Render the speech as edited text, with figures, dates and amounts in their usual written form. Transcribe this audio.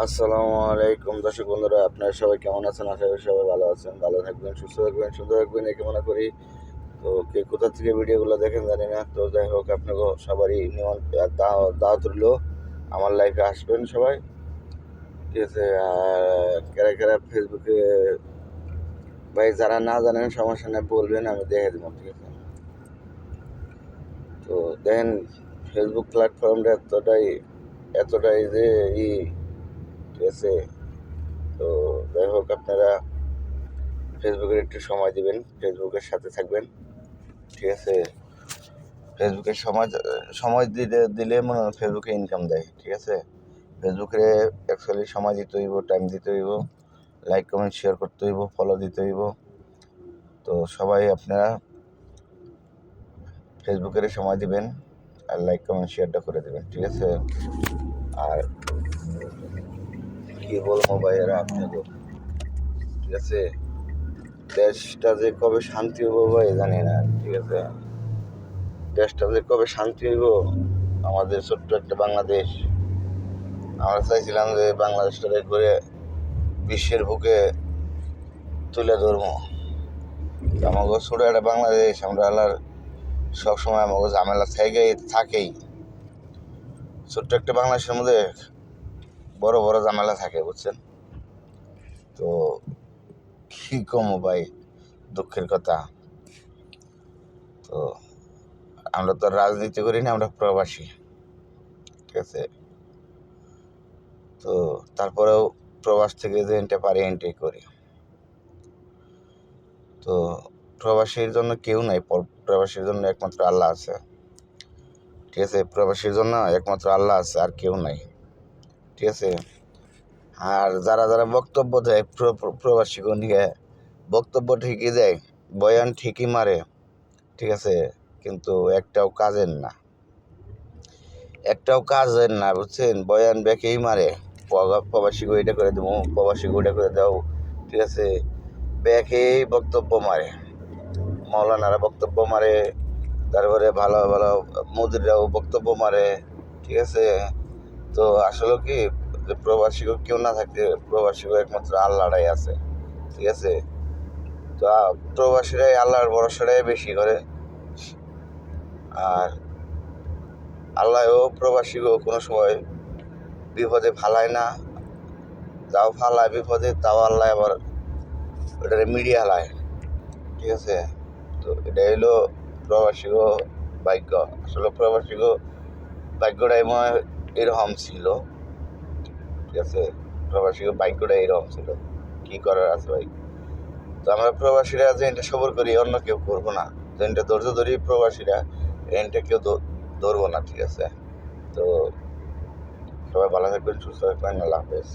আসসালামু আলাইকুম দর্শক বন্ধুরা, আপনারা সবাই কেমন আছেন? আশা করি সবাই ভালো আছেন, ভালো থাকবেন, সুস্থ থাকবেন, সুন্দর থাকবেন, এই কামনা করি। তো কে কোথা থেকে ভিডিওগুলো দেখেন জানি না, তো যাই হোক আপনাকে সবারই দাওয়াত রইল আমার লাইফে আসবেন সবাই, ঠিক আছে? আর কারা ফেসবুকে ভাই যারা না জানেন সমস্যা নেই, বলবেন, আমি দেখে দেবো, ঠিক আছে? তো দেখেন, ফেসবুক প্ল্যাটফর্মটা এতটাই যে ঠিক আছে? তো যাই হোক আপনারা ফেসবুকের একটু সময় দিবেন, ফেসবুকের সাথে থাকবেন, ঠিক আছে? ফেসবুকে সময় সময় দিলে মনে হয় ফেসবুকে ইনকাম দেয়, ঠিক আছে? ফেসবুকে অ্যাকচুয়ালি সময় দিতে হইব, টাইম দিতে হইব, লাইক কমেন্ট শেয়ার করতে হইব, ফলো দিতে হইব। তো সবাই আপনারা ফেসবুকের সময় দিবেন আর লাইক কমেন্ট শেয়ারটা করে দেবেন, ঠিক আছে? আর কি বলবো ভাইয়েরা আপনাকে, ঠিক আছে? দেশটা যে কবে শান্তি হইব ভাই জানি না, ঠিক আছে? দেশটা যে কবে শান্তি হইব, আমাদের ছোট্ট একটা বাংলাদেশ, আমরা চাইছিলাম যে বাংলাদেশটাকে করে বিশ্বের বুকে তুলে ধরবো। আমাকে ছোট একটা বাংলাদেশ, আমরা আলার সবসময় আমাকে ঝামেলা থাকেই। ছোট্ট একটা বাংলাদেশের মধ্যে বড় বড় ঝামেলা থাকে, বুঝছেন? তো কি কমো ভাই, দুঃখের কথা। তো আমরা তো রাজনীতি করি না, আমরা প্রবাসী, ঠিক আছে? তো তারপরেও প্রবাস থেকে যে এনটা পারি এনটাই করি। তো প্রবাসীর জন্য কেউ নাই, প্রবাসীর জন্য একমাত্র আল্লাহ আছে, ঠিক আছে? প্রবাসীর জন্য একমাত্র আল্লাহ আছে, আর কেউ নাই, ঠিক আছে? আর যারা যারা বক্তব্য দেয় প্রবাসীকে নিয়ে, বক্তব্য ঠিকই দেয়, বয়ান ঠিকই মারে, ঠিক আছে? কিন্তু একটাও কাজের না, বুঝছেন? বয়ান বেঁকেই মারে, প্রবাসীকে এটা করে দেবো, প্রবাসীকে ওইটা করে দাও, ঠিক আছে? বেঁকেই বক্তব্য মারে, মৌলানারা বক্তব্য মারে, তারপরে ভালো ভালো মুদিরাও বক্তব্য মারে, ঠিক আছে? তো আসলে কি, প্রবাসীকে কেউ না থাকলে প্রবাসীকে একমাত্র আল্লাহরাই আছে, ঠিক আছে? তো প্রবাসীরাই আল্লাহর ভরসাটাই বেশি করে, আর আল্লাহও প্রবাসীকেও কোনো সময় বিপদে ফালায় না, যাও ফালায় বিপদে তাও আল্লাহ আবার ওটারে মিডিয়া হালায়, ঠিক আছে? তো এটা হইলো প্রবাসীগো ভাগ্য। আসলে প্রবাসীগো ভাগ্যটাই মনে হয় এরকম ছিল, ঠিক আছে? প্রবাসীগো ভাগ্যটা এরকম ছিল, কি করার আছে ভাই? তো আমরা প্রবাসীরা যে এটা সবর করি, অন্য কেউ করবো না। তো এটা ধৈর্য ধরি প্রবাসীরা, এটা কেউ ধরবো না, ঠিক আছে? তো সবাই ভালো থাকবেন, সুস্থ থাকবেন, আল্লাহ হাফেজ।